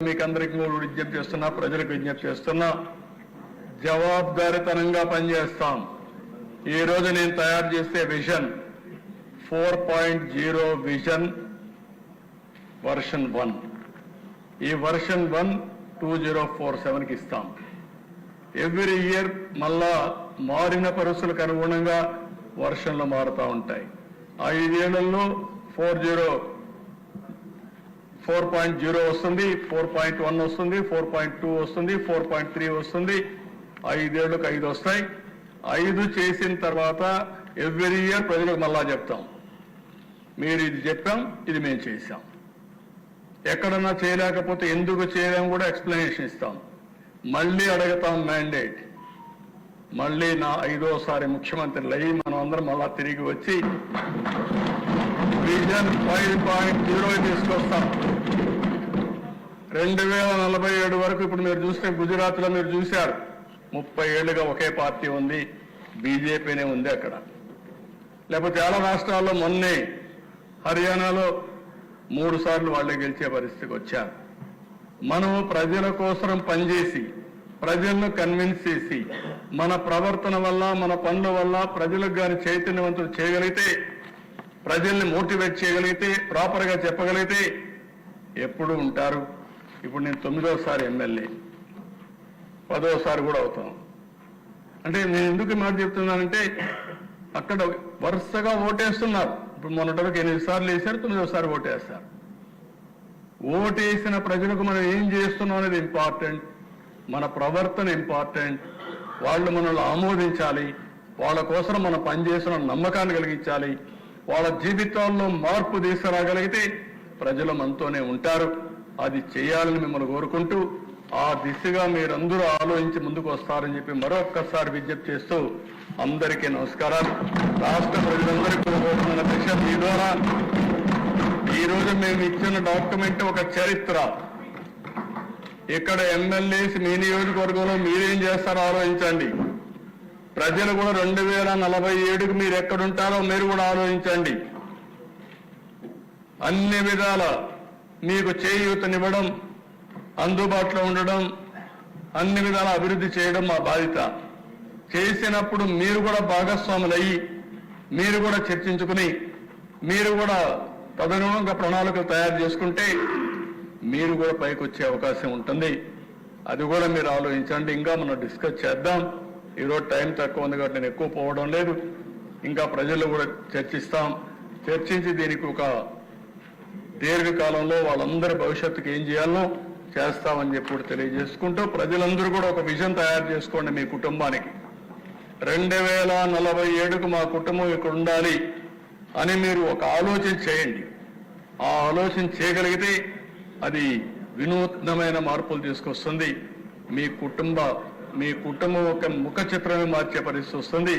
మీకందరికీ విజ్ఞప్తి చేస్తున్నా, ప్రజలకు విజ్ఞప్తి చేస్తున్నా, జవాబుదారీతనంగా పనిచేస్తాం. ఈ రోజు నేను తయారు చేసే విజన్ 4.0 విజన్ వర్షన్ 1. ఈ వర్షన్ 1 2047కి ఇస్తాం. ఎవ్రీ ఇయర్ మళ్ళా మారిన పరిస్థితులకు అనుగుణంగా వర్షన్లు మారుతూ ఉంటాయి. 5 ఏళ్లలో 4.0 వస్తుంది, 4.1 వస్తుంది, 4.2 వస్తుంది, 4.3 వస్తుంది. 5 ఏళ్లకు 5 వస్తాయి. 5 చేసిన తర్వాత ఎవ్రీ ఇయర్ ప్రజలకు మళ్ళా చెప్తాం, మీరు ఇది చెప్పాం, ఇది మేము చేశాం. ఎక్కడన్నా చేయలేకపోతే ఎందుకు చేయలేం కూడా ఎక్స్ప్లెనేషన్ ఇస్తాం. మళ్ళీ అడుగుతాం మ్యాండేట్. మళ్ళీ నా 5వసారి ముఖ్యమంత్రులు అయ్యి మనం అందరం మళ్ళా తిరిగి వచ్చి విజన్ 5.0 తీసుకొస్తాం. 2047 వరకు ఇప్పుడు మీరు చూస్తే గుజరాత్లో మీరు చూశారు, 30 ఏళ్లుగా ఒకే పార్టీ ఉంది, బీజేపీనే ఉంది అక్కడ. లేకపోతే చాలా రాష్ట్రాల్లో మొన్నే హర్యానాలో 3 సార్లు వాళ్ళే గెలిచే పరిస్థితికి వచ్చారు. మనం ప్రజల కోసం పనిచేసి ప్రజలను కన్విన్స్ చేసి మన ప్రవర్తన వల్ల మన పనుల వల్ల ప్రజలకు గాని చైతన్యవంతులు చేయగలిగితే, ప్రజల్ని మోటివేట్ చేయగలిగితే, ప్రాపర్గా చెప్పగలిగితే ఎప్పుడు ఉంటారు. ఇప్పుడు నేను 9వసారి ఎమ్మెల్యే, 10వసారి కూడా అవుతాం. అంటే నేను ఎందుకు మాట చెప్తున్నానంటే అక్కడ వరుసగా ఓటేస్తున్నారు. ఇప్పుడు మొన్నటివరకు 8 సార్లు వేశారు, 9వసారి ఓటేస్తారు. ఓటేసిన ప్రజలకు మనం ఏం చేస్తున్నాం అనేది ఇంపార్టెంట్, మన ప్రవర్తన ఇంపార్టెంట్. వాళ్ళు మనల్ని ఆమోదించాలి, వాళ్ళ కోసం మనం పనిచేసిన నమ్మకాన్ని కలిగించాలి. వాళ్ళ జీవితాల్లో మార్పు తీసుకురాగలిగితే ప్రజలు మనతోనే ఉంటారు. అది చేయాలని మిమ్మల్ని కోరుకుంటూ ఆ దిశగా మీరందరూ ఆలోచించి ముందుకు వస్తారని చెప్పి మరొక్కసారి విజ్ఞప్తి చేస్తూ అందరికీ నమస్కారాలు. రాష్ట్ర ప్రజలందరికీ కోరుకుంటున్న దిశ మీ ద్వారా ఈ రోజు మేము ఇచ్చిన డాక్యుమెంట్ ఒక చరిత్ర. ఇక్కడ ఎమ్మెల్యేస్ మీ నియోజకవర్గంలో మీరేం చేస్తారో ఆలోచించండి. ప్రజలు కూడా 2047కి మీరు ఎక్కడుంటారో మీరు కూడా ఆలోచించండి. అన్ని విధాల మీకు చేయూతనివ్వడం, అందుబాటులో ఉండడం, అన్ని విధాల అభివృద్ధి చేయడం మా బాధ్యత. చేసినప్పుడు మీరు కూడా భాగస్వాములయ్యి మీరు కూడా చర్చించుకుని మీరు కూడా తదనుగుణంగా ప్రణాళికలు తయారు చేసుకుంటే మీరు కూడా పైకి వచ్చే అవకాశం ఉంటుంది. అది కూడా మీరు ఆలోచించండి. ఇంకా మనం డిస్కస్ చేద్దాం. ఈరోజు టైం తక్కువ ఉంది కాబట్టి నేను ఎక్కువ పోవడం లేదు. ఇంకా ప్రజలు కూడా చర్చిస్తాం. చర్చించి దీనికి ఒక దీర్ఘకాలంలో వాళ్ళందరి భవిష్యత్తుకి ఏం చేయాలో చేస్తామని చెప్పి కూడా తెలియజేసుకుంటూ ప్రజలందరూ కూడా ఒక విజన్ తయారు చేసుకోండి మీ కుటుంబానికి. 2047కు మా కుటుంబం ఇక్కడ ఉండాలి అని మీరు ఒక ఆలోచన చేయండి. ఆ ఆలోచన చేయగలిగితే అది వినూత్నమైన మార్పులు తీసుకొస్తుంది. మీ కుటుంబం ఒక ముఖ చిత్రమే మార్చే పరిస్థితి వస్తుంది.